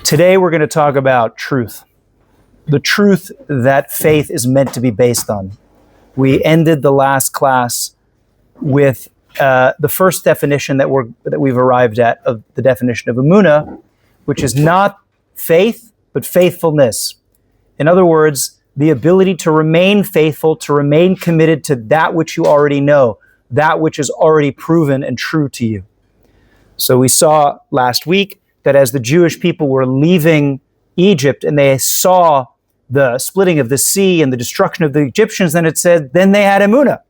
Today we're going to talk about truth. The truth that faith is meant to be based on. We ended the last class with the first definition that we've arrived at of the definition of Emunah, which is not faith, but faithfulness. In other words, the ability to remain faithful, to remain committed to that which you already know, that which is already proven and true to you. So we saw last week that as the Jewish people were leaving Egypt and they saw the splitting of the sea and the destruction of the Egyptians, then it said, then they had Emunah.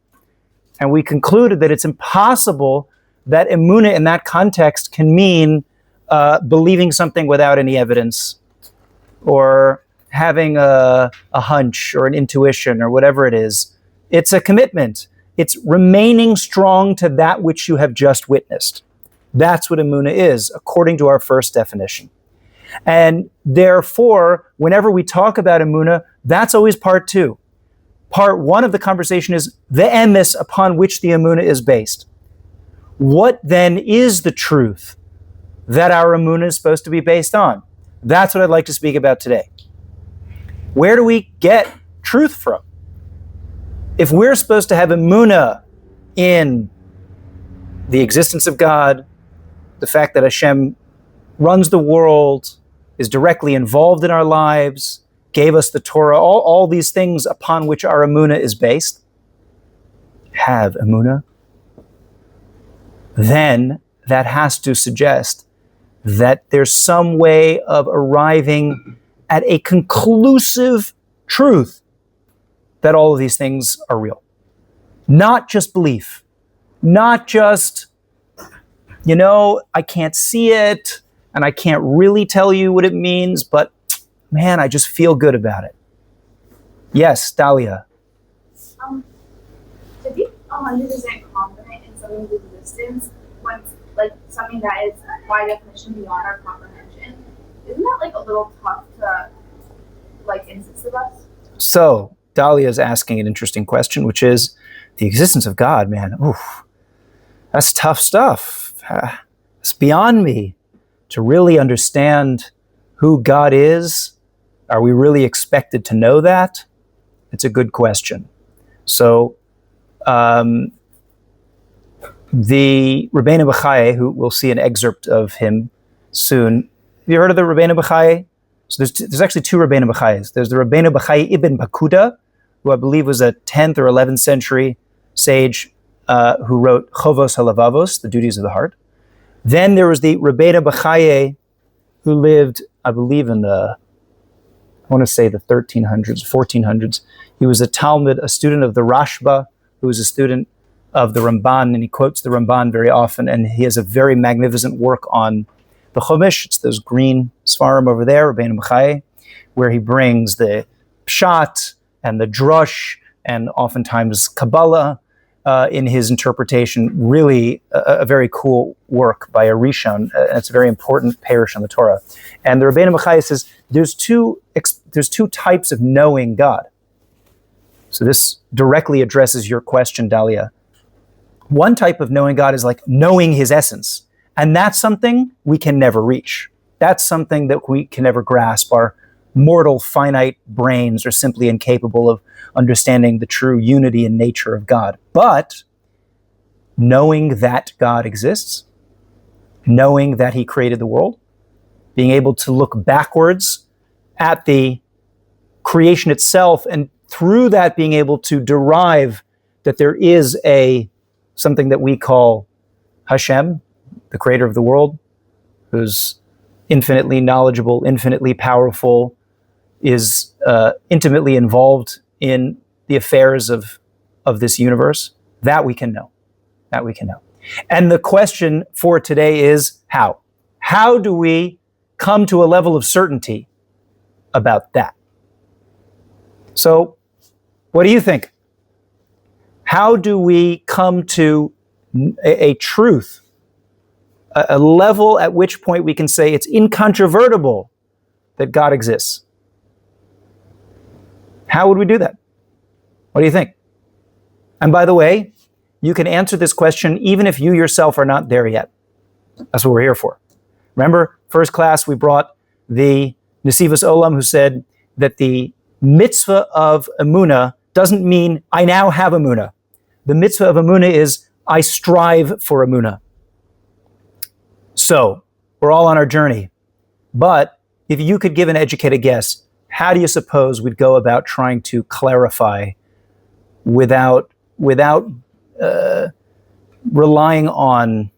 And we concluded that it's impossible that Emunah in that context can mean believing something without any evidence, or having a hunch or an intuition or whatever it is. It's a commitment. It's remaining strong to that which you have just witnessed. That's what Emunah is, according to our first definition. And therefore, whenever we talk about Emunah, that's always part two. Part one of the conversation is the emes upon which the Emunah is based. What then is the truth that our Emunah is supposed to be based on? That's what I'd like to speak about today. Where do we get truth from? If we're supposed to have Emunah in the existence of God, the fact that Hashem runs the world, is directly involved in our lives, gave us the Torah, all these things upon which our Emunah is based, have Emunah, then that has to suggest that there's some way of arriving at a conclusive truth that all of these things are real. Not just belief, not just, I can't see it and I can't really tell you what it means, but man, I just feel good about it. Yes, Dahlia. To be 100% confident in something's existence, when something that is by definition beyond our comprehension, isn't that a little tough to insist of us? So Dahlia is asking an interesting question, which is the existence of God. Man, that's tough stuff. It's beyond me to really understand who God is. Are we really expected to know that? It's a good question. So the Rabbeinu B'chai, who we'll see an excerpt of him soon. Have you heard of the Rabbeinu B'chai? So there's actually two Rabbeinu B'chais. There's the Rabbeinu B'chai ibn Bakuda, who I believe was a 10th or 11th century sage who wrote Chovos HaLevavos, the duties of the heart. Then there was the Rabbeinu B'chai, who lived, I believe, in the 1300s, 1400s. He was a student of the Rashba, who was a student of the Ramban, and he quotes the Ramban very often, and he has a very magnificent work on the Chumash. It's those green svarim over there, Rabbeinu B'chai, where he brings the pshat and the drush and oftentimes Kabbalah in his interpretation. Really a very cool work by a Rishon. It's a very important parish on the Torah. And the Rabbeinu B'chai says there's two types of knowing God. So this directly addresses your question, Dahlia. One type of knowing God is knowing his essence. And that's something we can never reach. That's something that we can never grasp. Our mortal, finite brains are simply incapable of understanding the true unity and nature of God. But knowing that God exists, knowing that he created the world, being able to look backwards at the creation itself, and through that being able to derive that there is something that we call Hashem, the creator of the world, who's infinitely knowledgeable, infinitely powerful, is intimately involved in the affairs of this universe. That we can know. That we can know. And the question for today is how? How do we come to a level of certainty about that? So, what do you think? How do we come to a truth, a level at which point we can say it's incontrovertible that God exists? How would we do that? What do you think? And by the way, you can answer this question even if you yourself are not there yet. That's what we're here for. Remember, first class, we brought the Nesivos Olam, who said that the mitzvah of Emunah doesn't mean I now have Emunah. The mitzvah of Emunah is I strive for Emunah. So, we're all on our journey. But if you could give an educated guess, how do you suppose we'd go about trying to clarify without relying on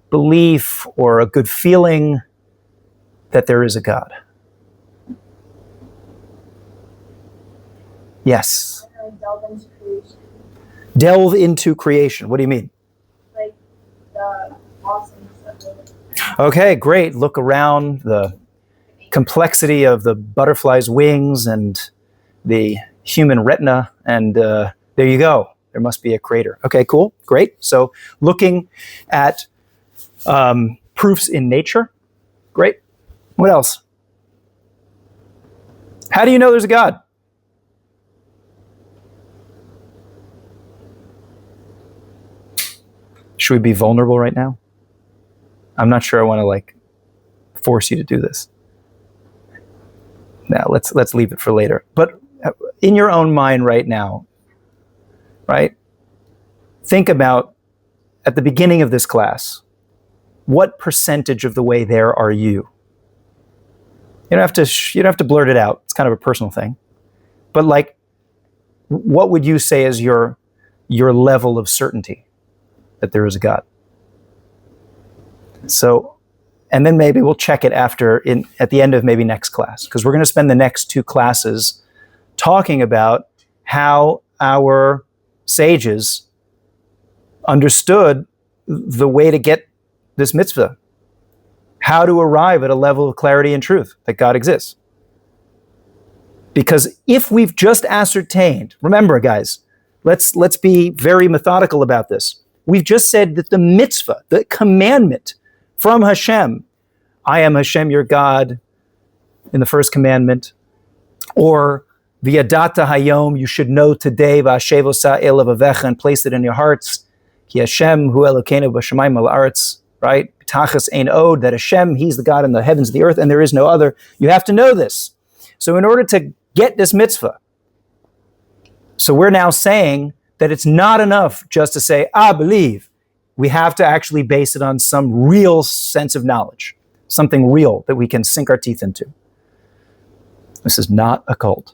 belief or a good feeling that there is a God? Yes. Delve into creation. Delve into creation. What do you mean? Like the awesomeness of it. Okay, great. Look around, the complexity of the butterfly's wings and the human retina, and there you go. There must be a creator. Okay, cool, great. So looking at proofs in nature. Great. What else? How do you know there's a God? Should we be vulnerable right now? I'm not sure I want to force you to do this. Now let's leave it for later. But in your own mind right now, right? Think about at the beginning of this class, what percentage of the way there are you? You don't have to blurt it out. It's kind of a personal thing. But what would you say is your level of certainty that there is a God? So, and then maybe we'll check it at the end of maybe next class, because we're going to spend the next 2 classes talking about how our sages understood the way to get this mitzvah, how to arrive at a level of clarity and truth that God exists. Because if we've just ascertained, remember guys, let's be very methodical about this. We've just said that the mitzvah, the commandment from Hashem, I am Hashem your God, in the first commandment, or V'yadata hayom, you should know today, V'ashev osa el levavecha, and place it in your hearts, Ki Hashem hu Elokeinu b'shamayim v'la'aretz, right? B'tachas ein od, that Hashem, He's the God in the heavens and the earth, and there is no other. You have to know this. So in order to get this mitzvah, so we're now saying that it's not enough just to say, believe. We have to actually base it on some real sense of knowledge, something real that we can sink our teeth into. This is not a cult.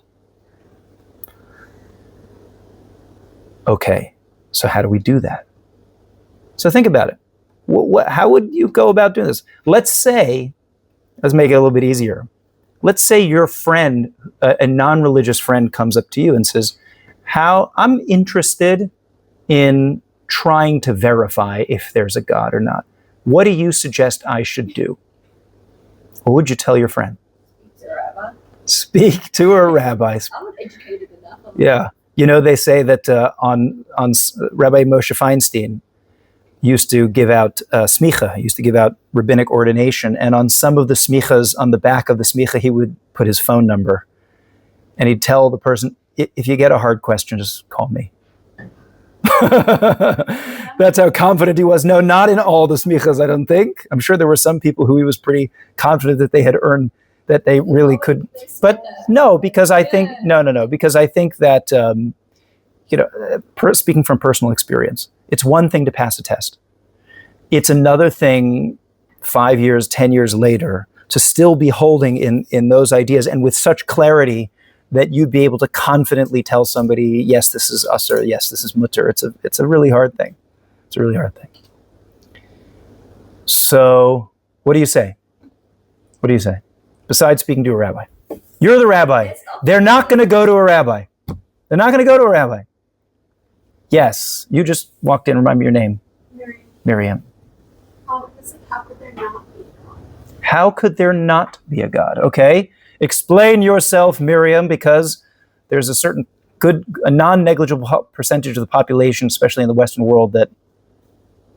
Okay, so how do we do that? So think about it. How would you go about doing this? Let's make it a little bit easier. Let's say your friend, a non-religious friend, comes up to you and says, I'm interested in trying to verify if there's a God or not. What do you suggest I should do? What would you tell your friend? Speak to a rabbi. Speak to a rabbi. I'm educated enough. Yeah. You know, they say that on Rabbi Moshe Feinstein used to give out smicha, used to give out rabbinic ordination, and on some of the smichas, on the back of the smicha, he would put his phone number. And he'd tell the person, if you get a hard question, just call me. That's how confident he was. No, not in all the smichas, I don't think. I'm sure there were some people who he was pretty confident that they had earned, that they really could. But no, because I think, because I think that, speaking from personal experience, it's one thing to pass a test. It's another thing 5 years, 10 years later to still be holding in those ideas and with such clarity that you'd be able to confidently tell somebody, yes, this is us, or yes, this is mutter. It's a really hard thing. It's a really hard thing. So what do you say? What do you say? Besides speaking to a rabbi. You're the rabbi. They're not going to go to a rabbi. They're not going to go to a rabbi. Yes, you just walked in. Remind me your name. Miriam. How could there not be a God? How could there not be a God? Okay. Explain yourself, Miriam, because there's a non-negligible percentage of the population, especially in the Western world, that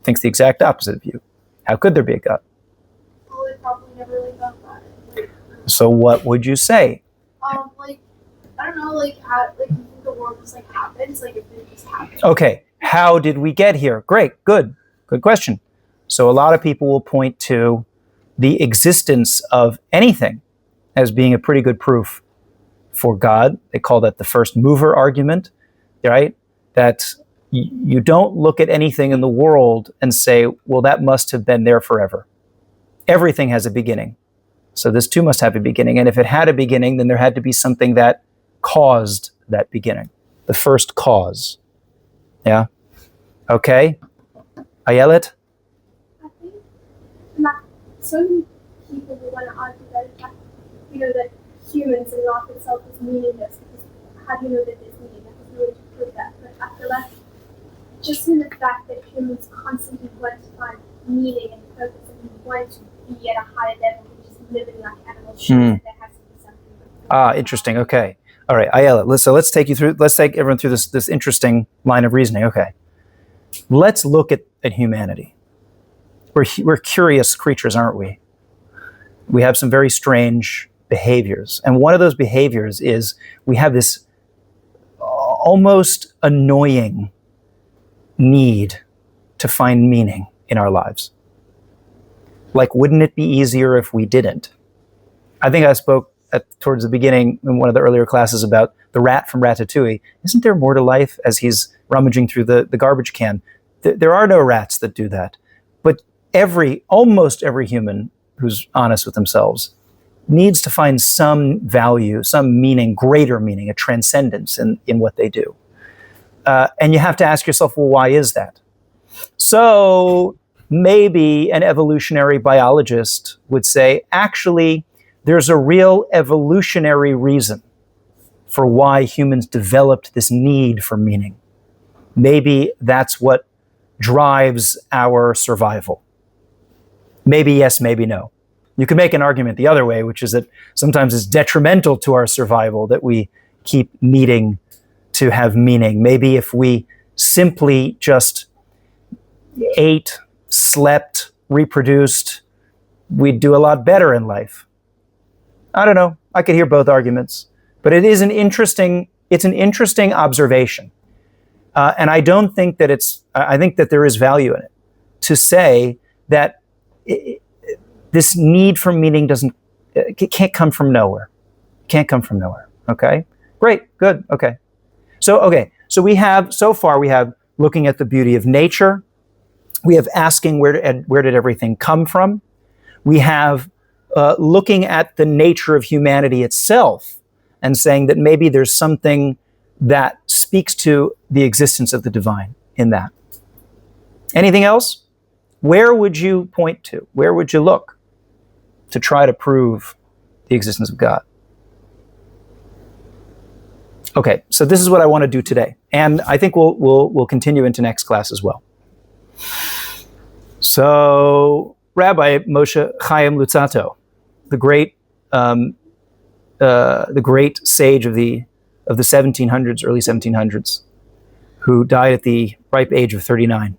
thinks the exact opposite of you. How could there be a God? Well, they probably never really thought about it. So what would you say? I don't know, how, you think the world just happens, if it just happens. Okay, how did we get here? Great, good question. So a lot of people will point to the existence of anything, as being a pretty good proof for God. They call that the first mover argument, right? That you don't look at anything in the world and say, well, that must have been there forever. Everything has a beginning. So this too must have a beginning. And if it had a beginning, then there had to be something that caused that beginning. The first cause. Yeah? Okay? Ayelet? I think that so many people will want to argue that, in fact, that humans and life itself is meaningless, because how do you know that there's meaning? There's no way to prove that. But I feel like just in the fact that humans constantly want to find meaning and purpose, and want to be at a higher level than just living like animals, shows that there has to be something. Interesting. Okay. All right, Ayala. So let's take everyone through this interesting line of reasoning. Okay. Let's look at humanity. We're curious creatures, aren't we? We have some very strange behaviors. And one of those behaviors is we have this almost annoying need to find meaning in our lives. Like, wouldn't it be easier if we didn't? I think I spoke towards the beginning in one of the earlier classes about the rat from Ratatouille. Isn't there more to life, as he's rummaging through the garbage can? There are no rats that do that. But almost every human who's honest with themselves needs to find some value, some meaning, greater meaning, a transcendence in what they do. And you have to ask yourself, well, why is that? So maybe an evolutionary biologist would say, actually, there's a real evolutionary reason for why humans developed this need for meaning. Maybe that's what drives our survival. Maybe yes, maybe no. You could make an argument the other way, which is that sometimes it's detrimental to our survival that we keep needing to have meaning. Maybe if we simply just ate, slept, reproduced, we'd do a lot better in life. I don't know. I could hear both arguments, but it is an interesting observation. And I don't think that I think that there is value in it to say that this need for meaning can't come from nowhere. Can't come from nowhere. Okay? Great. Good. Okay. So we have looking at the beauty of nature. We have asking where did everything come from. We have looking at the nature of humanity itself and saying that maybe there's something that speaks to the existence of the divine in that. Anything else? Where would you point to? Where would you look to try to prove the existence of God? Okay, so this is what I want to do today, and I think we'll continue into next class as well. So, Rabbi Moshe Chaim Luzzatto, the great sage of the 1700s, early 1700s, who died at the ripe age of 39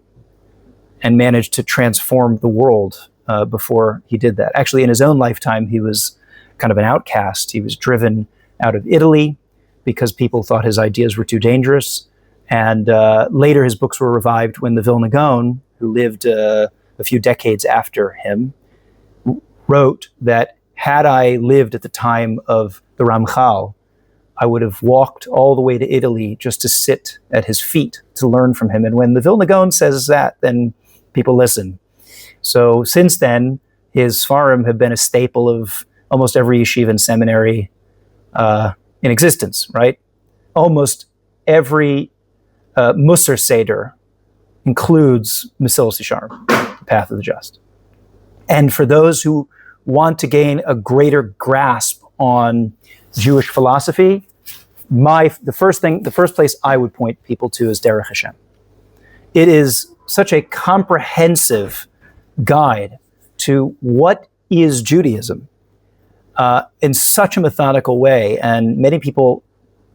and managed to transform the world before he did that. Actually, in his own lifetime, he was kind of an outcast. He was driven out of Italy because people thought his ideas were too dangerous. And later his books were revived when the Vilna Gaon, who lived a few decades after him, wrote that had I lived at the time of the Ramchal, I would have walked all the way to Italy just to sit at his feet to learn from him. And when the Vilna Gaon says that, then people listen. So since then, his Sfarim have been a staple of almost every yeshiva and seminary in existence, right? Almost every Musar Seder includes Mesilas Yesharim, the Path of the Just. And for those who want to gain a greater grasp on Jewish philosophy, the first place I would point people to is Derech Hashem. It is such a comprehensive guide to what is Judaism in such a methodical way. And many people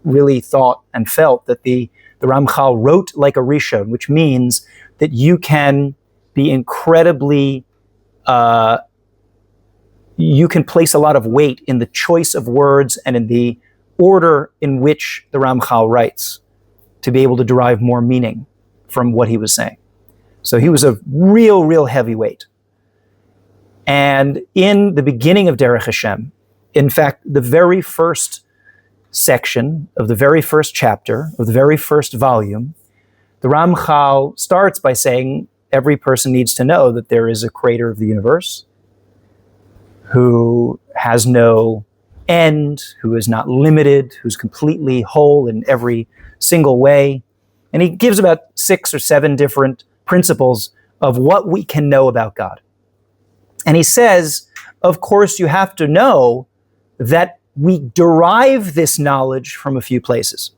really thought and felt that the Ramchal wrote like a Rishon, which means that you can be incredibly, you can place a lot of weight in the choice of words and in the order in which the Ramchal writes to be able to derive more meaning from what he was saying. So he was a real heavyweight. And in the beginning of Derech Hashem, In fact, the very first section of the very first chapter of the very first volume, the Ramchal starts by saying every person needs to know that there is a creator of the universe who has no end, who is not limited, who's completely whole in every single way. And he gives about 6 or 7 different principles of what we can know about God. And he says, of course, you have to know that we derive this knowledge from a few places.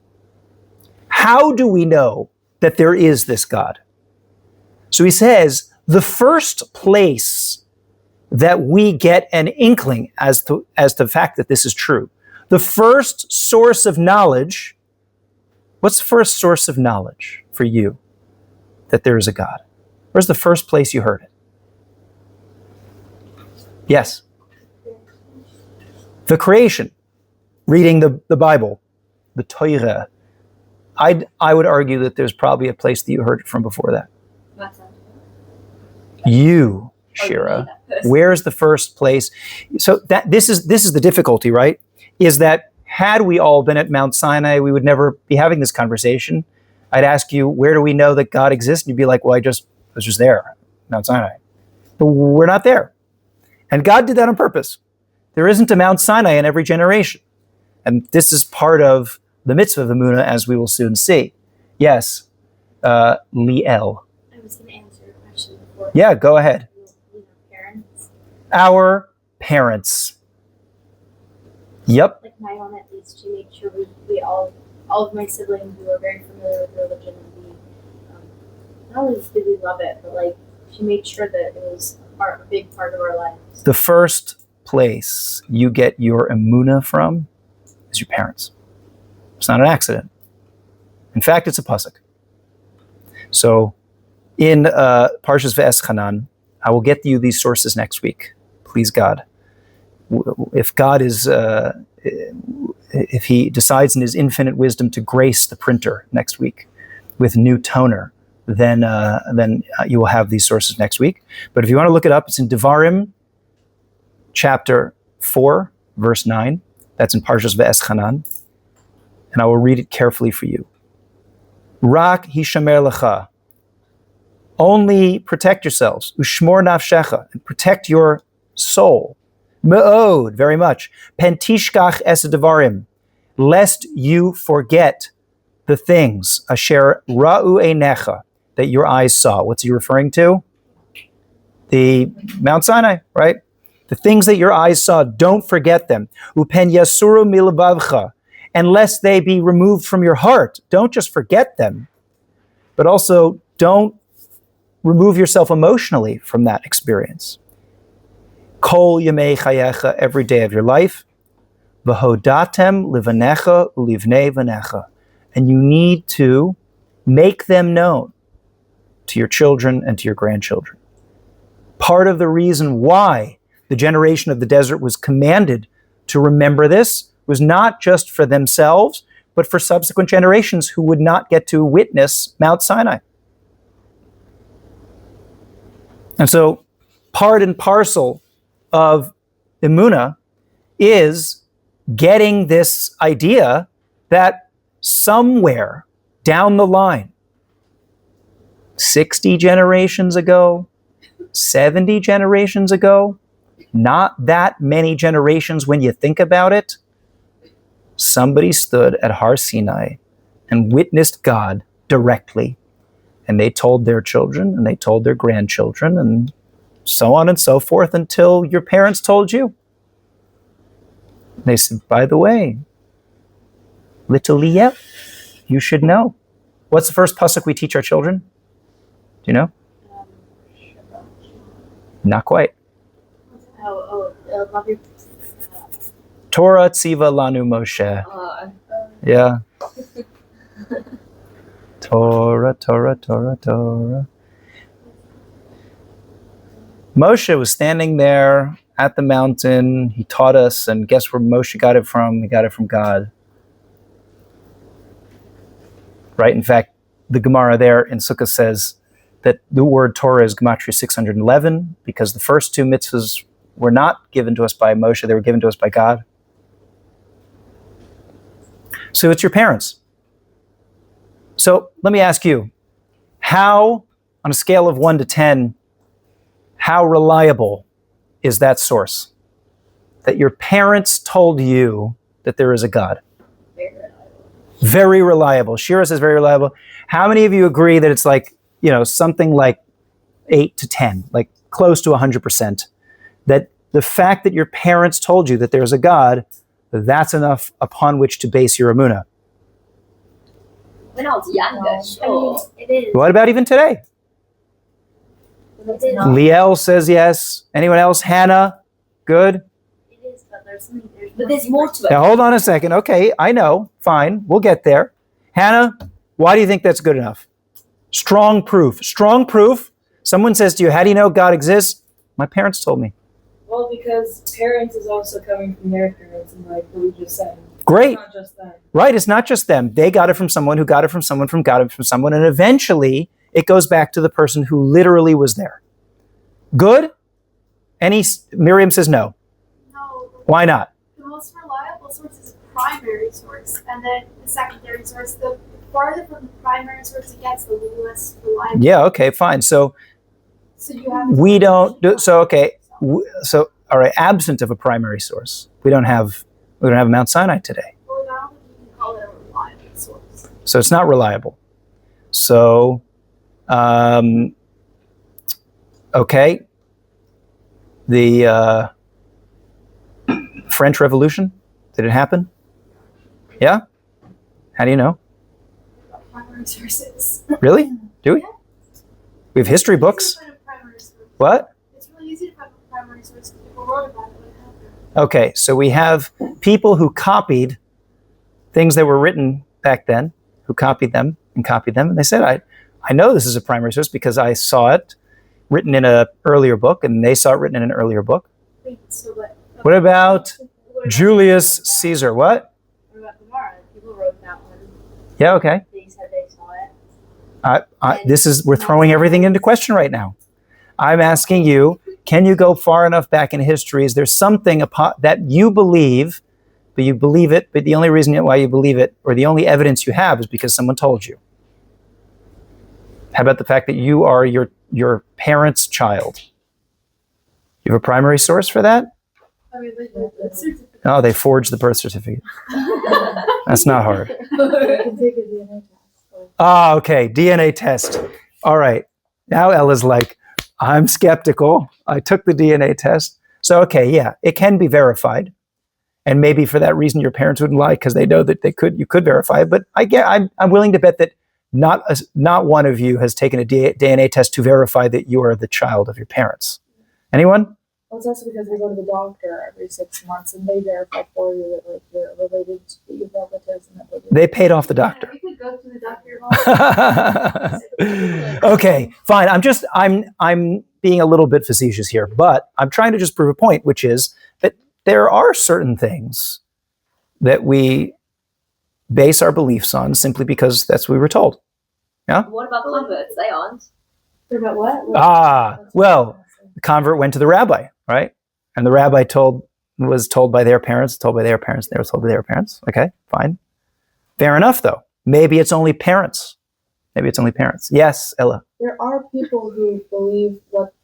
How do we know that there is this God? So he says, the first place that we get an inkling as to the fact that this is true, the first source of knowledge, what's the first source of knowledge for you that there is a God? Where's the first place you heard it? Yes. The creation, reading the Bible, the Torah. I would argue that there's probably a place that you heard it from before that. You, Shira. Where's the first place? So that this is the difficulty, right? Is that had we all been at Mount Sinai, we would never be having this conversation. I'd ask you, where do we know that God exists? And you'd be like, well, I was just there, Mount Sinai. But we're not there. And God did that on purpose. There isn't a Mount Sinai in every generation. And this is part of the mitzvah of Emunah, as we will soon see. Yes, Liel. I was going to answer your question before. Yeah, go ahead. Parents. Our parents. Yep. Like my mom, at least, she made sure we all of my siblings, we were very familiar with religion, and we, not only did we love it, but like she made sure that it was a big part of our lives. The first place you get your Emunah from is your parents. It's not an accident. In fact, it's a pasuk. So in Parshas Ve'eschanan, I will get you these sources next week. Please God. If God is, if he decides in his infinite wisdom to grace the printer next week with new toner, then you will have these sources next week. But if you want to look it up, it's in Devarim, chapter 4, verse 9. That's in Parshas Ve'eschanan. And I will read it carefully for you. Rak hishamer lecha. Only protect yourselves. Ushmor nafshecha. And protect your soul. Me'od, very much. Pentishkach es devarim. Lest you forget the things. Asher ra'u einecha. That your eyes saw. What's he referring to? The Mount Sinai, right? The things that your eyes saw, don't forget them. Upen yasuru milabavcha. Unless they be removed from your heart. Don't just forget them, but also don't remove yourself emotionally from that experience. Kol yemei chayecha, every day of your life. V'hodatem livanecha ulivnei vanecha. And you need to make them known to your children and to your grandchildren. Part of the reason why the generation of the desert was commanded to remember this was not just for themselves, but for subsequent generations who would not get to witness Mount Sinai. And so part and parcel of Emunah is getting this idea that somewhere down the line, 60 generations ago, 70 generations ago, not that many generations when you think about it, somebody stood at Har Sinai and witnessed God directly. And they told their children and they told their grandchildren and so on and so forth until your parents told you. They said, by the way, little Liel, you should know. What's the first pasuk we teach our children? Do you know? Not quite. Love your Torah tziva lanu Moshe. Yeah. Torah, Torah, Torah, Torah. Moshe was standing there at the mountain. He taught us, and guess where Moshe got it from? He got it from God. Right? In fact, the Gemara there in Sukkah says that the word Torah is Gematria 611 because the first 2 mitzvahs were not given to us by Moshe, they were given to us by God. So it's your parents. So let me ask you, how, on a scale of 1 to 10, how reliable is that source? That your parents told you that there is a God? Very reliable. Shira says very reliable. How many of you agree that it's like, something like 8 to 10, like close to 100%? That the fact that your parents told you that there's a God, that's enough upon which to base your emunah. When I was younger, sure. It is. What about even today? It's not. Liel says yes. Anyone else? Hannah? Good? It is, but There's more to it. Now hold on a second. Okay, I know. Fine. We'll get there. Hannah, why do you think that's good enough? Strong proof. Strong proof. Someone says to you, how do you know God exists? My parents told me. Well, because parents is also coming from their parents, and like what we just said. Great. It's not just them. Right, it's not just them. They got it from someone who got it from someone from got it from someone, and eventually it goes back to the person who literally was there. Good? Miriam says no. No. Why not? The most reliable source is a primary source, and then the secondary source. The farther from the primary source it gets, the less reliable. Yeah, okay, fine. So you have we don't do, so okay. So all right, absent of a primary source, we don't have Mount Sinai today. Well, I don't think you can call it a reliable source. So it's not reliable. So okay. The French Revolution, did it happen? Yeah? How do you know? Primary sources. Really? Do we? We have history books. It's easy to find a primary source. What? It's really easy to find a primary source because people wrote about it when it happened. Okay, so we have people who copied things that were written back then, who copied them, and they said, I know this is a primary source because I saw it written in an earlier book, and they saw it written in an earlier book. Wait, so what? What about Julius Caesar? What? What about Gemara? People wrote that one. Yeah, okay. They said they saw it. We're throwing everything into question right now. I'm asking you, can you go far enough back in history? Is there something that you believe, but you believe it, but the only reason why you believe it, or the only evidence you have, is because someone told you? How about the fact that you are your parents' child? You have a primary source for that? I mean, the certificate. Oh, they forged the birth certificate. That's not hard. Take a DNA test. Ah, okay, DNA test. All right. Now Ella's like, I'm skeptical. I took the DNA test. So, okay, yeah, it can be verified. And maybe for that reason your parents wouldn't lie because they know that you could verify it. But I'm willing to bet that not one of you has taken a DNA test to verify that you are the child of your parents. Anyone? Well, it's also because they go to the doctor every 6 months and they verify for you that like you're related to your relatives and that They paid off the doctor. You could go to the doctor. Okay, fine. I'm being a little bit facetious here, but I'm trying to just prove a point, which is that there are certain things that we base our beliefs on simply because that's what we were told. Yeah? What about converts? They aren't. about what? Well, the convert went to the rabbi, right? And the rabbi was told by their parents, they were told by their parents. Okay, fine. Fair enough, though. Maybe it's only parents. Yes, Ella. There are people who believe what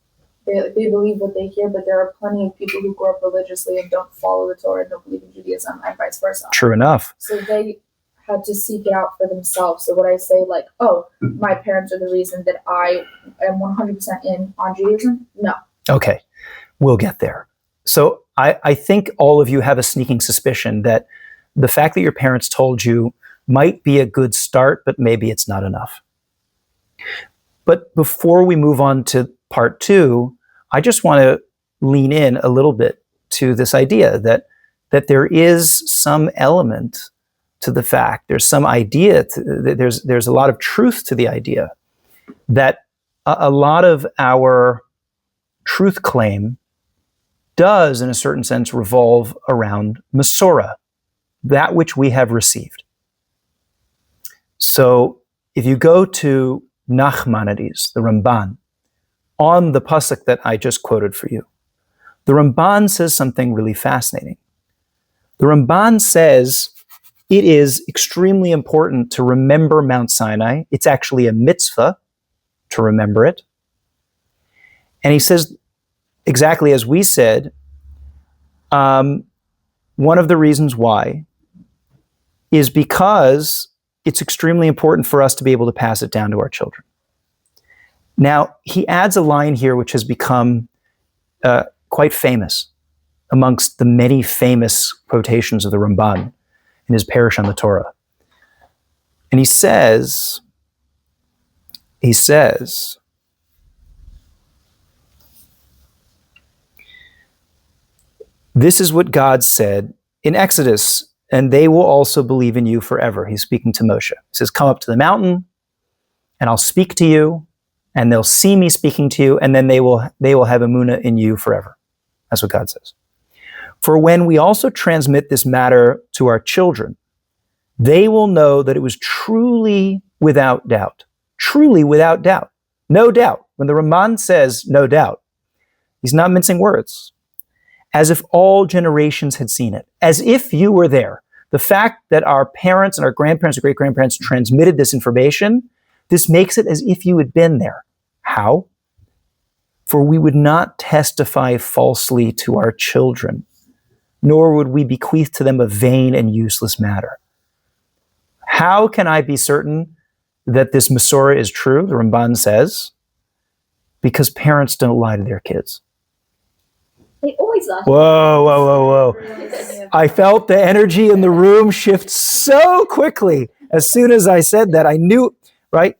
they believe what they hear, but there are plenty of people who grow up religiously and don't follow the Torah and don't believe in Judaism and vice versa. True enough. So they had to seek it out for themselves. So would I say like, oh, my parents are the reason that I am 100% in on Judaism? No. Okay, we'll get there. So I think all of you have a sneaking suspicion that the fact that your parents told you might be a good start, but maybe it's not enough. But before we move on to part 2, I just want to lean in a little bit to this idea that there is some element to the fact, there's some idea, there's a lot of truth to the idea that a lot of our truth claim does, in a certain sense, revolve around Masorah, that which we have received. So if you go to Nachmanides, the Ramban, on the pasuk that I just quoted for you, the Ramban says something really fascinating. The Ramban says it is extremely important to remember Mount Sinai. It's actually a mitzvah to remember it. And he says, exactly as we said, one of the reasons why is because it's extremely important for us to be able to pass it down to our children. Now, he adds a line here which has become quite famous amongst the many famous quotations of the Ramban in his Parish on the Torah. And he says, this is what God said in Exodus, and they will also believe in you forever. He's speaking to Moshe. He says, come up to the mountain, and I'll speak to you, and they'll see me speaking to you, and then they will have Emunah in you forever. That's what God says. For when we also transmit this matter to our children, they will know that it was truly without doubt. Truly without doubt. No doubt. When the Ramban says no doubt, he's not mincing words. As if all generations had seen it. As if you were there. The fact that our parents and our grandparents and great-grandparents transmitted this information, this makes it as if you had been there. How? For we would not testify falsely to our children, nor would we bequeath to them a vain and useless matter. How can I be certain that this Masorah is true? The Ramban says, because parents don't lie to their kids. They always lie. Whoa. I felt the energy in the room shift so quickly. As soon as I said that, I knew, right?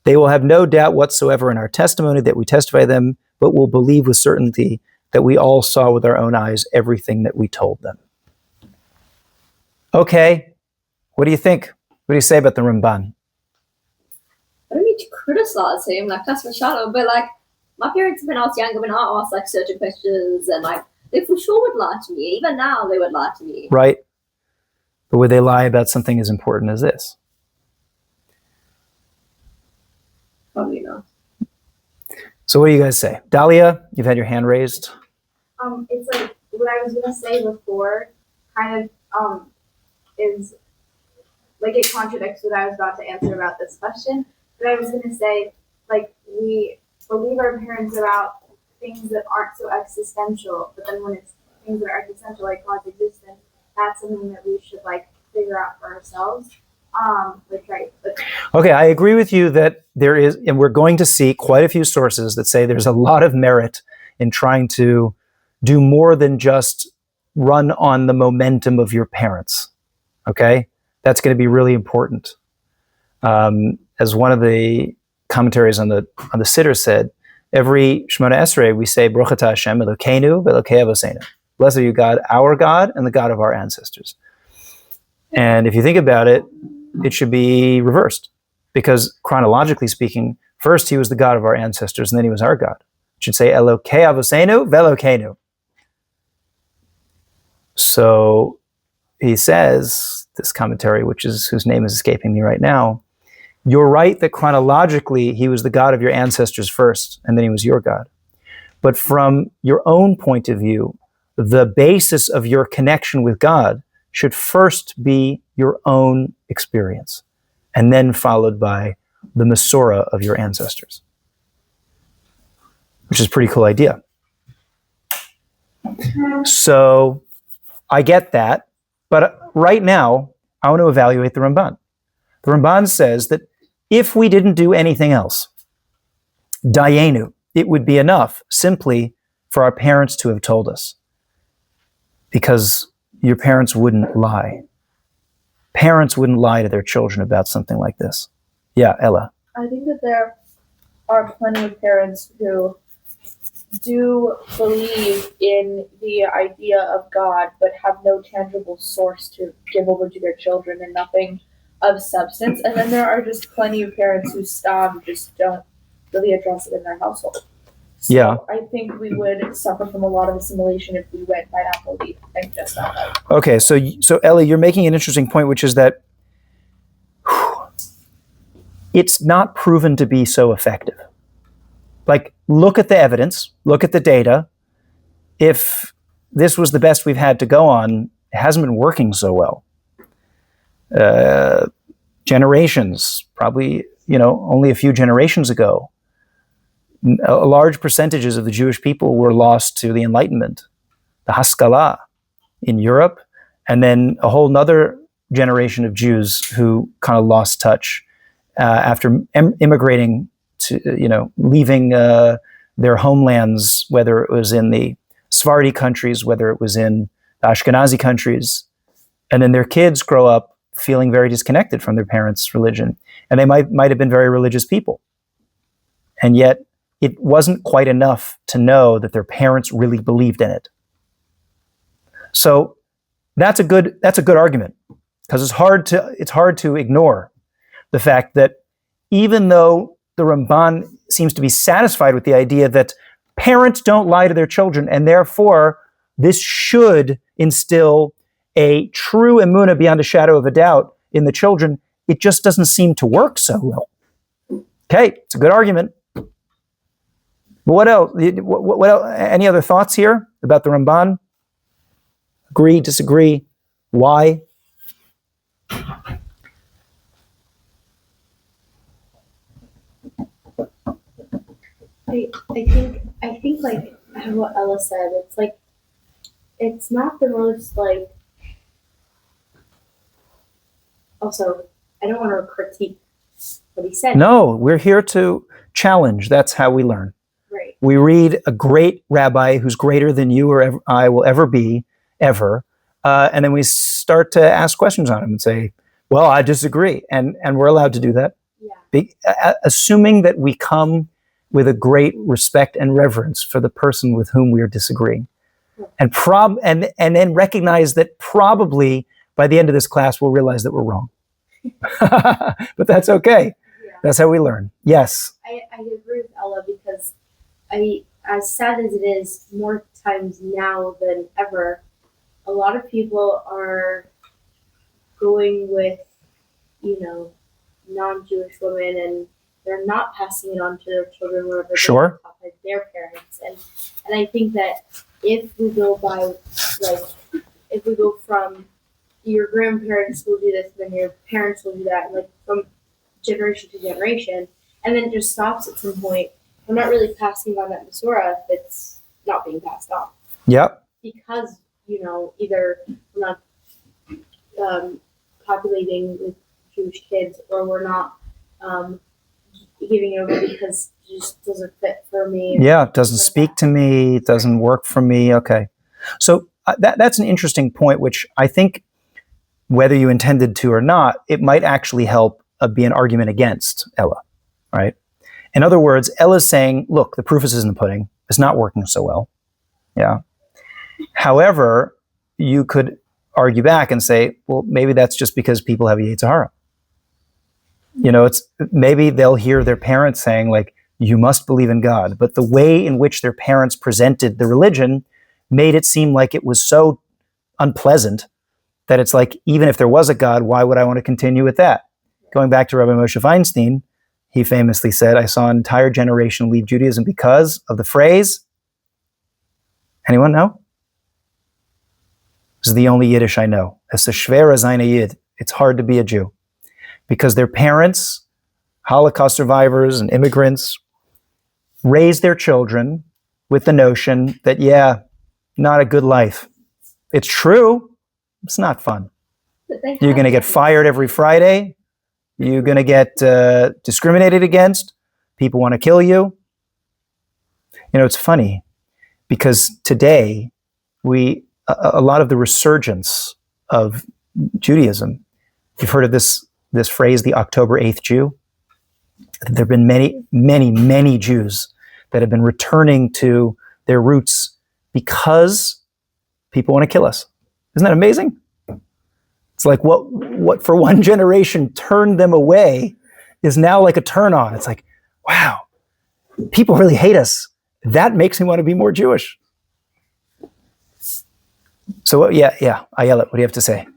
They will have no doubt whatsoever in our testimony that we testify them, but will believe with certainty that we all saw with our own eyes everything that we told them. Okay, what do you think? What do you say about the Ramban? I don't need to criticize him, like that's for sure, but like my parents when I was younger, when I asked like certain questions and like they for sure would lie to me. Even now they would lie to me. Right. But would they lie about something as important as this? Probably not. So what do you guys say? Dahlia, you've had your hand raised. It's like what I was gonna say before kind of is like it contradicts what I was about to answer about this question. But I was gonna say, like, we believe our parents about things that aren't so existential, but then when it's things that are existential, like God's existence, that's something that we should like figure out for ourselves. Okay, I agree with you that there is, and we're going to see quite a few sources that say there's a lot of merit in trying to do more than just run on the momentum of your parents. Okay, that's going to be really important. As one of the commentaries on the Siddur said, every Shemona Esrei we say Baruch Atah Hashem Elokeinu v'Elokei Avoseinu. Blessed are you, God, our God, and the God of our ancestors. And if you think about it, it should be reversed, because chronologically speaking, first he was the God of our ancestors, and then he was our God. It should say Elokei Avoseinu v'Elokeinu. So he says, this commentary, whose name is escaping me right now, you're right that chronologically he was the God of your ancestors first, and then he was your God. But from your own point of view, the basis of your connection with God should first be your own experience, and then followed by the Masorah of your ancestors, which is a pretty cool idea. So I get that, but right now I want to evaluate the Ramban. The Ramban says that if we didn't do anything else, dayenu, it would be enough simply for our parents to have told us, because your parents wouldn't lie. Parents wouldn't lie to their children about something like this. Yeah, Ella. I think that there are plenty of parents who do believe in the idea of God, but have no tangible source to give over to their children and nothing of substance. And then there are just plenty of parents who just don't really address it in their household. So Yeah. I think we would suffer from a lot of assimilation if we went by that belief and just that way. Okay, so Ellie, you're making an interesting point, which is that it's not proven to be so effective. Like, look at the evidence, look at the data. If this was the best we've had to go on, it hasn't been working so well. generations, probably, only a few generations ago, large percentages of the Jewish people were lost to the Enlightenment, the Haskalah in Europe, and then a whole nother generation of Jews who kind of lost touch after immigrating to, leaving their homelands, whether it was in the Sephardi countries, whether it was in the Ashkenazi countries, and then their kids grow up feeling very disconnected from their parents' religion, and they might have been very religious people, and yet it wasn't quite enough to know that their parents really believed in it. So that's a good argument, because it's hard to ignore the fact that even though the Ramban seems to be satisfied with the idea that parents don't lie to their children, and therefore this should instill a true emunah beyond a shadow of a doubt in the children, it just doesn't seem to work so well. Okay, it's a good argument. What else? What else? Any other thoughts here about the Ramban? Agree, disagree? Why? I think like what Ella said, it's like it's not the most like. Also, I don't want to critique what he said. No, we're here to challenge. That's how we learn. Right. We read a great rabbi who's greater than you or I will ever be, ever, and then we start to ask questions on him and say, well, I disagree. And we're allowed to do that. Yeah. Assuming that we come with a great respect and reverence for the person with whom we are disagreeing. And then recognize that probably by the end of this class, we'll realize that we're wrong. But that's okay. Yeah. That's how we learn. Yes. I agree with Ella because as sad as it is, more times now than ever, a lot of people are going with, non-Jewish women, and they're not passing it on to their children wherever Sure. they're taught by their parents. And I think that if we go by, if we go from your grandparents will do this, then your parents will do that, and from generation to generation, and then it just stops at some point. We're not really passing on that Masorah if it's not being passed on. Yep. Because, either we're not populating with Jewish kids, or we're not giving it over because it just doesn't fit for me. Yeah, it doesn't speak to me. It doesn't work for me. Okay. So that's an interesting point, which I think, whether you intended to or not, it might actually help be an argument against Ella, right? In other words, Ella's saying, look, the proof is in the pudding. It's not working so well. Yeah. However, you could argue back and say, well, maybe that's just because people have a Yetzer Hara. It's maybe they'll hear their parents saying, like, you must believe in God. But the way in which their parents presented the religion made it seem like it was so unpleasant that it's like, even if there was a God, why would I want to continue with that? Going back to Rabbi Moshe Feinstein, he famously said, I saw an entire generation leave Judaism because of the phrase, anyone know? This is the only Yiddish I know. Es ist schwer sein a Yid. It's hard to be a Jew. Because their parents, Holocaust survivors and immigrants, raised their children with the notion that, yeah, not a good life. It's true. It's not fun. You're going to get fired every Friday. You're going to get discriminated against. People want to kill you. It's funny because today a lot of the resurgence of Judaism, you've heard of this phrase, the October 8th Jew. There have been many, many, many Jews that have been returning to their roots because people want to kill us. Isn't that amazing? It's like what for one generation turned them away is now like a turn on. It's like, wow, people really hate us. That makes me want to be more Jewish. So yeah, Ayelet, what do you have to say?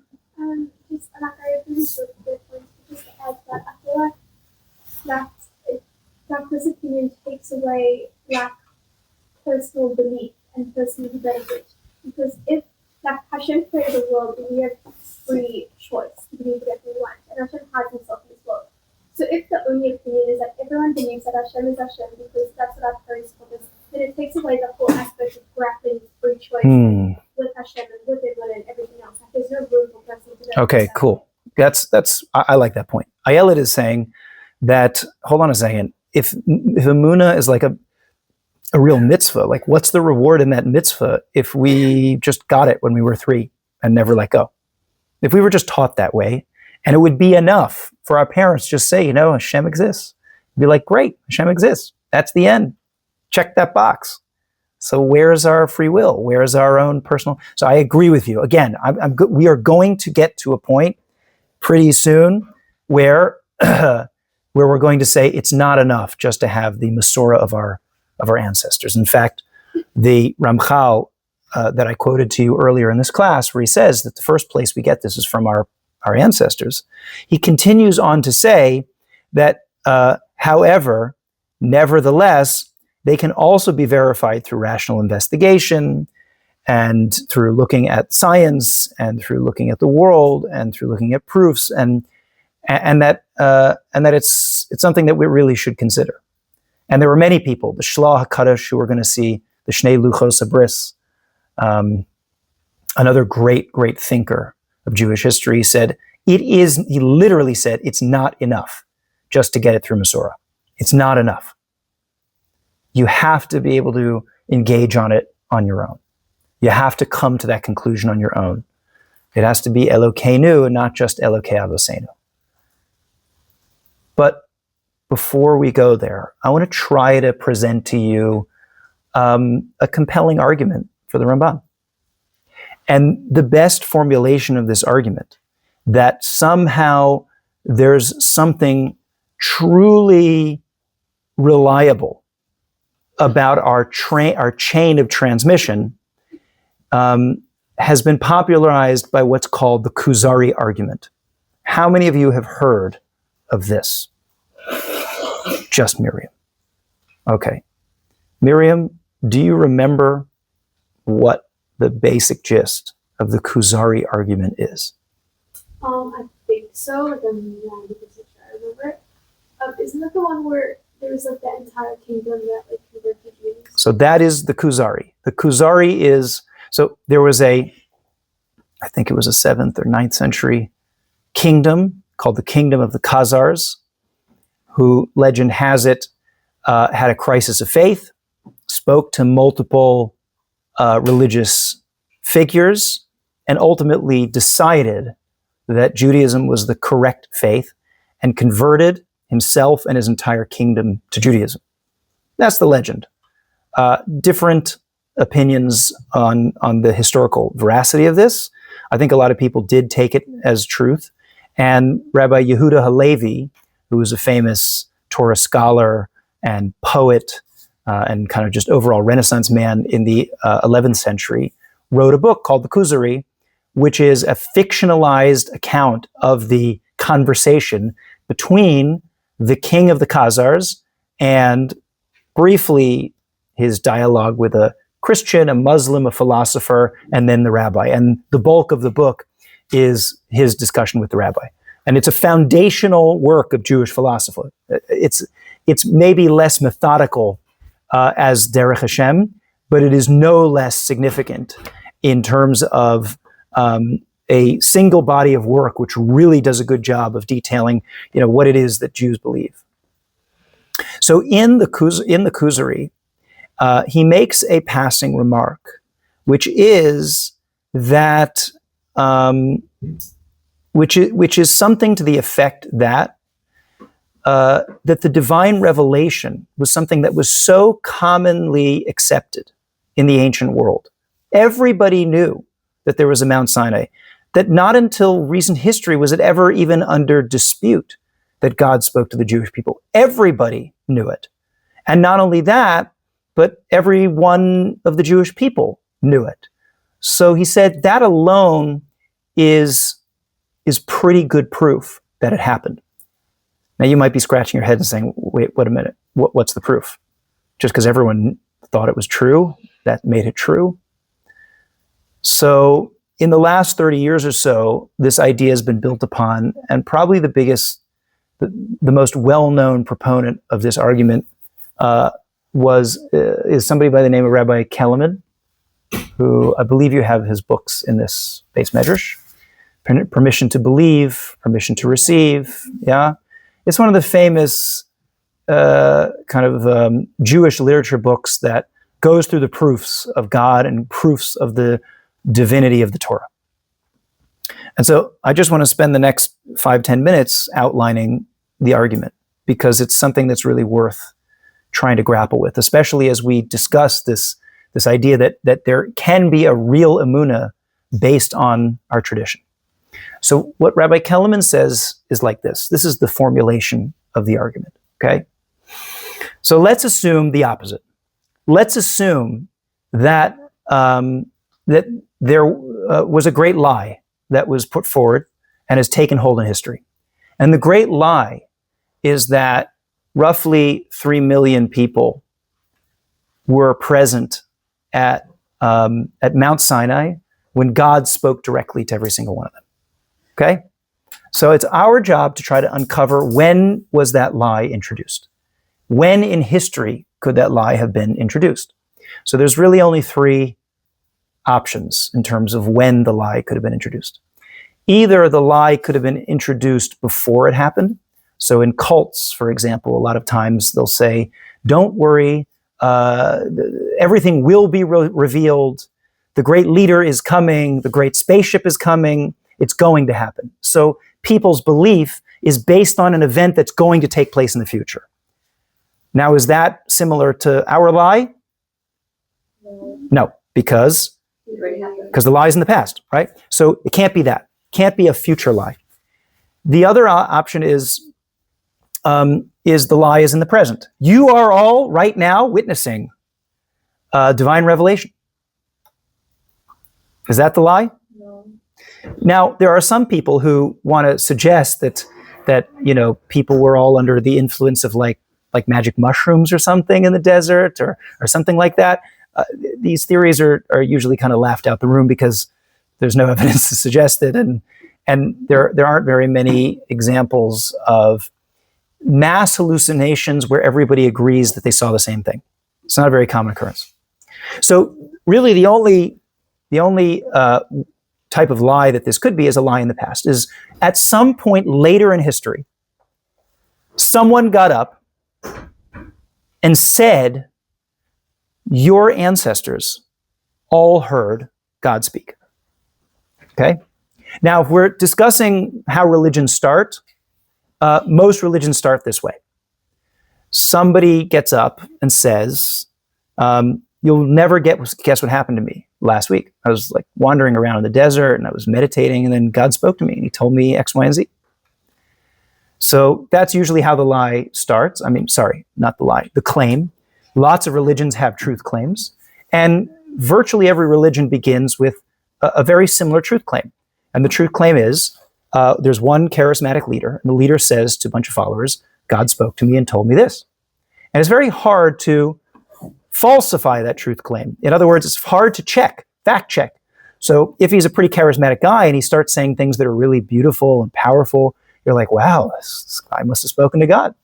Just I agree with the point. Just to add that I feel like that this opinion takes away personal belief and personal benefit. Because if Hashem created the world and we have free choice to believe whatever we want, and Hashem hides himself in this world. So if the only opinion is that everyone believes that Hashem is Hashem because that's what our parents told us, then it takes away the whole aspect of grappling with free choice with Hashem and with Emunah and everything else. Like, there's no room for person to Okay, cool. I like that point. Ayelet is saying that, hold on a second, if Emunah is like a real mitzvah, like what's the reward in that mitzvah if we just got it when we were 3 and never let go? If we were just taught that way, and it would be enough for our parents to just say, Hashem exists. Be like, great, Hashem exists. That's the end. Check that box. So where's our free will? Where's our own personal? So I agree with you. Again, we are going to get to a point pretty soon where we're going to say it's not enough just to have the Masorah of our ancestors. In fact, the Ramchal that I quoted to you earlier in this class, where he says that the first place we get this is from our ancestors. He continues on to say that, however, nevertheless, they can also be verified through rational investigation and through looking at science and through looking at the world and through looking at proofs, and that it's something that we really should consider. And there were many people, the Shlah HaKadosh, who were going to see the Shnei Luchos HaBris, another great thinker of Jewish history, he literally said, it's not enough just to get it through Masorah. It's not enough. You have to be able to engage on it on your own. You have to come to that conclusion on your own. It has to be Elokeinu and not just Elokei Avosenu. But before we go there, I want to try to present to you a compelling argument for the Ramban. And the best formulation of this argument, that somehow there's something truly reliable about our chain of transmission, has been popularized by what's called the Kuzari argument. How many of you have heard of this? Just Miriam. Okay. Miriam, do you remember what the basic gist of the Kuzari argument is? I think so, like I'm 90% sure I remember it. Isn't that the one where there's like that entire kingdom that like converted to Jews? So that is the Kuzari. The Kuzari is, so there was I think it was a 7th or 9th century kingdom called the Kingdom of the Khazars, who, legend has it, had a crisis of faith, spoke to multiple religious figures, and ultimately decided that Judaism was the correct faith and converted himself and his entire kingdom to Judaism. That's the legend. Different opinions on the historical veracity of this. I think a lot of people did take it as truth. And Rabbi Yehuda Halevi, who was a famous Torah scholar and poet and kind of just overall Renaissance man in the 11th century, wrote a book called The Kuzari, which is a fictionalized account of the conversation between the king of the Khazars and briefly his dialogue with a Christian, a Muslim, a philosopher, and then the rabbi. And the bulk of the book is his discussion with the rabbi. And it's a foundational work of Jewish philosophy. It's maybe less methodical as Derech Hashem, but it is no less significant in terms of a single body of work which really does a good job of detailing, what it is that Jews believe. So in the Kuzari, he makes a passing remark, which is that which is something to the effect that that the divine revelation was something that was so commonly accepted in the ancient world. Everybody knew that there was a Mount Sinai, that not until recent history was it ever even under dispute that God spoke to the Jewish people. Everybody knew it. And not only that, but every one of the Jewish people knew it. So he said that alone is pretty good proof that it happened. Now you might be scratching your head and saying, wait a minute, what's the proof? Just because everyone thought it was true, that made it true? So in the last 30 years or so, this idea has been built upon, and probably the most well-known proponent of this argument is somebody by the name of Rabbi Kellerman, who I believe you have his books in this base medrash. Permission to believe, permission to receive. Yeah, it's one of the famous Jewish literature books that goes through the proofs of God and proofs of the divinity of the Torah. And so I just want to spend the next 5-10 minutes outlining the argument, because it's something that's really worth trying to grapple with, especially as we discuss this idea that there can be a real emunah based on our tradition. So what Rabbi Kellerman says is like this. This is the formulation of the argument, okay? So let's assume the opposite. Let's assume that that there was a great lie that was put forward and has taken hold in history. And the great lie is that roughly 3 million people were present at Mount Sinai when God spoke directly to every single one of them. Okay? So it's our job to try to uncover, when was that lie introduced? When in history could that lie have been introduced? So there's really only 3 options in terms of when the lie could have been introduced. Either the lie could have been introduced before it happened. So in cults, for example, a lot of times they'll say, don't worry, everything will be revealed. The great leader is coming. The great spaceship is coming. It's going to happen. So people's belief is based on an event that's going to take place in the future. Now, is that similar to our lie? No, because the lie is in the past, right? So it can't be that. Can't be a future lie. The other option is the lie is in the present. You are all right now witnessing divine revelation. Is that the lie? No. Now, there are some people who want to suggest that people were all under the influence of like magic mushrooms or something in the desert or something like that. These theories are usually kind of laughed out the room because there's no evidence to suggest it, and there aren't very many examples of mass hallucinations where everybody agrees that they saw the same thing. It's not a very common occurrence. So really the only type of lie that this could be is a lie in the past, is at some point later in history, someone got up and said, your ancestors all heard God speak. Okay? Now, if we're discussing how religions start, most religions start this way. Somebody gets up and says, you'll never guess what happened to me last week. I was like wandering around in the desert and I was meditating, and then God spoke to me and he told me X, Y, and Z. So that's usually how the lie starts. Not the lie, the claim. Lots of religions have truth claims, and virtually every religion begins with a very similar truth claim. And the truth claim is, there's one charismatic leader, and the leader says to a bunch of followers, God spoke to me and told me this. And it's very hard to falsify that truth claim. In other words, it's hard to fact check. So if he's a pretty charismatic guy and he starts saying things that are really beautiful and powerful, you're like, wow, this guy must have spoken to God.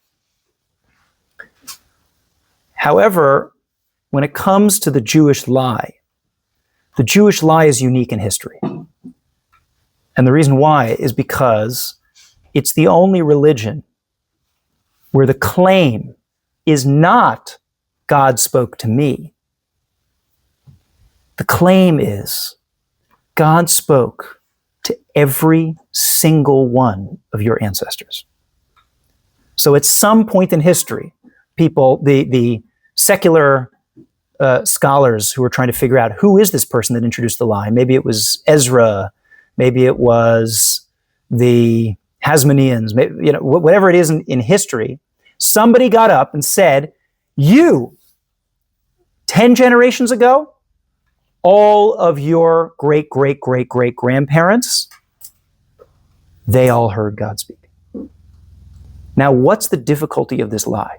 However, when it comes to the Jewish lie is unique in history. And the reason why is because it's the only religion where the claim is not God spoke to me. The claim is God spoke to every single one of your ancestors. So at some point in history, people, the secular scholars who were trying to figure out who is this person that introduced the lie, maybe it was Ezra, maybe it was the Hasmoneans, whatever it is in history, somebody got up and said, you, 10 generations ago, all of your great-great-great-great-grandparents, they all heard God speak. Now, what's the difficulty of this lie?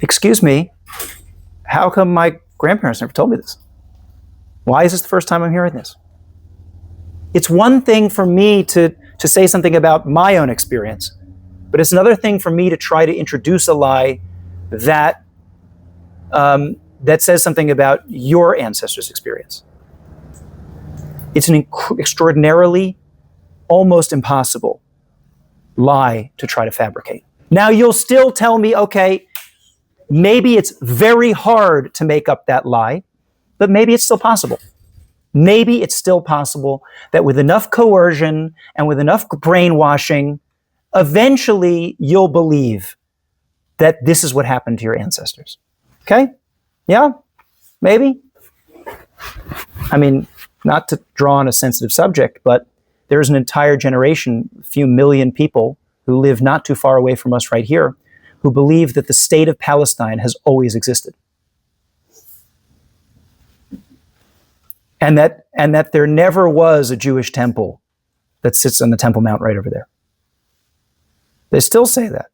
Excuse me, how come my grandparents never told me this? Why is this the first time I'm hearing this? It's one thing for me to say something about my own experience, but it's another thing for me to try to introduce a lie that that says something about your ancestors' experience. It's an extraordinarily, almost impossible lie to try to fabricate. Now you'll still tell me, okay, maybe it's very hard to make up that lie, but maybe it's still possible. Maybe it's still possible that with enough coercion and with enough brainwashing, eventually you'll believe that this is what happened to your ancestors. Okay? Yeah? Maybe? I mean, not to draw on a sensitive subject, but there's an entire generation, a few million people who live not too far away from us right here, who believe that the state of Palestine has always existed. And that there never was a Jewish temple that sits on the Temple Mount right over there. They still say that.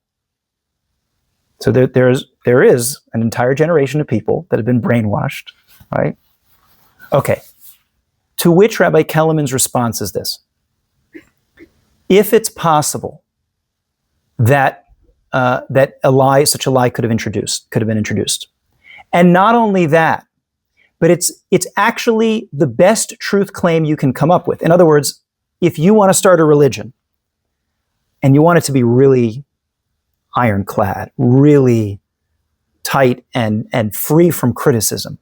So there is an entire generation of people that have been brainwashed, right? Okay. To which Rabbi Kellerman's response is this: if it's possible that such a lie could have been introduced, and not only that, but it's actually the best truth claim you can come up with. In other words, if you want to start a religion and you want it to be really ironclad, really tight and free from criticism.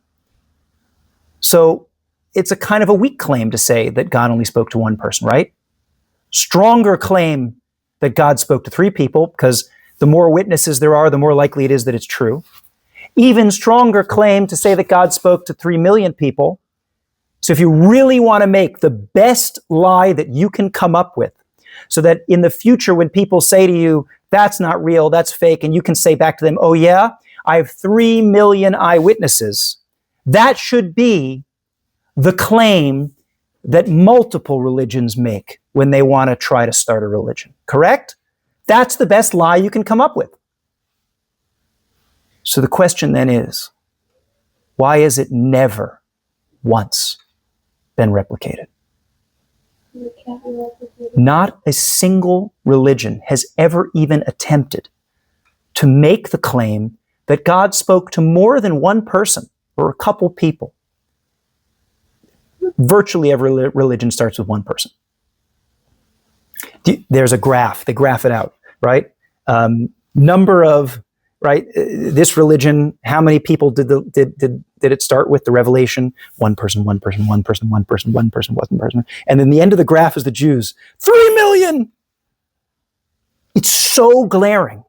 So it's a kind of a weak claim to say that God only spoke to one person, right? Stronger claim that God spoke to three people, because the more witnesses there are, the more likely it is that it's true. Even stronger claim to say that God spoke to 3 million people. So if you really want to make the best lie that you can come up with, so that in the future when people say to you, that's not real, that's fake, and you can say back to them, oh yeah, I have 3 million eyewitnesses, that should be the claim that multiple religions make when they want to try to start a religion, correct? That's the best lie you can come up with. So the question then is, why has it never once been replicated? Not a single religion has ever even attempted to make the claim that God spoke to more than one person or a couple people. Virtually every religion starts with one person. There's a graph, they graph it out, right? Number of, right? This religion, how many people did it start with? The revelation, one person, one person, one person, one person, one person, one person. And then the end of the graph is the Jews, 3 million. It's so glaring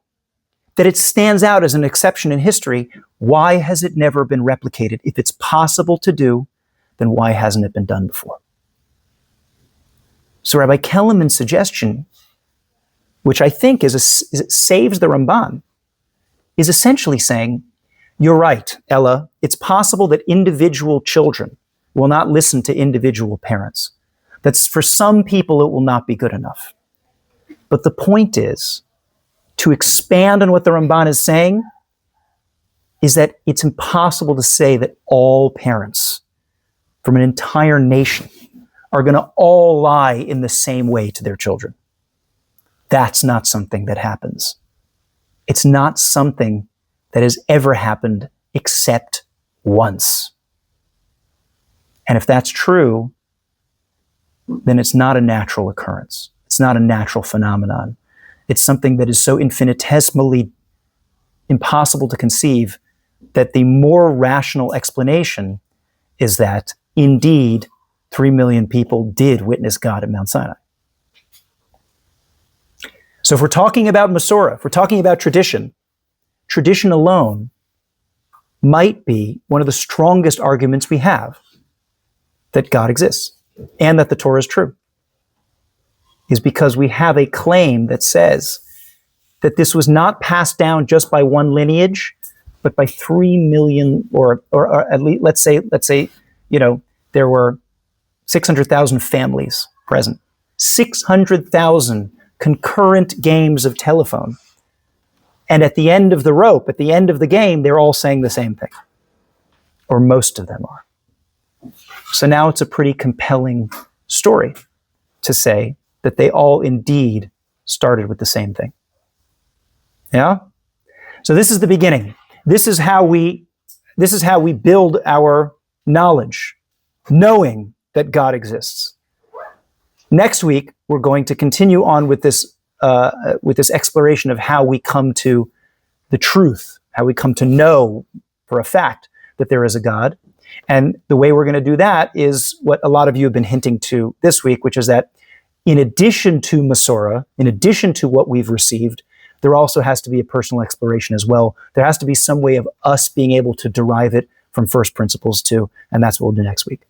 that it stands out as an exception in history. Why has it never been replicated? If it's possible to do, then why hasn't it been done before? So Rabbi Kellerman's suggestion, which I think it saves the Ramban, is essentially saying, you're right, Ella, it's possible that individual children will not listen to individual parents. That's for some people, it will not be good enough. But the point is, to expand on what the Ramban is saying, is that it's impossible to say that all parents from an entire nation are going to all lie in the same way to their children. That's not something that happens. It's not something that has ever happened except once. And if that's true, then it's not a natural occurrence. It's not a natural phenomenon. It's something that is so infinitesimally impossible to conceive that the more rational explanation is that, indeed, 3 million people did witness God at Mount Sinai. So if we're talking about Masorah, if we're talking about tradition, tradition alone might be one of the strongest arguments we have that God exists and that the Torah is true, is because we have a claim that says that this was not passed down just by one lineage, but by 3 million, or at least, let's say, there were 600,000 families present, 600,000 concurrent games of telephone. And at the end of the rope, at the end of the game, they're all saying the same thing. Or most of them are. So now it's a pretty compelling story to say that they all indeed started with the same thing. Yeah? So this is the beginning. This is how we build our knowledge, knowing that God exists. Next week, we're going to continue on with this exploration of how we come to the truth, how we come to know for a fact that there is a God. And the way we're going to do that is what a lot of you have been hinting to this week, which is that in addition to Masorah, in addition to what we've received, there also has to be a personal exploration as well. There has to be some way of us being able to derive it from first principles too, and that's what we'll do next week.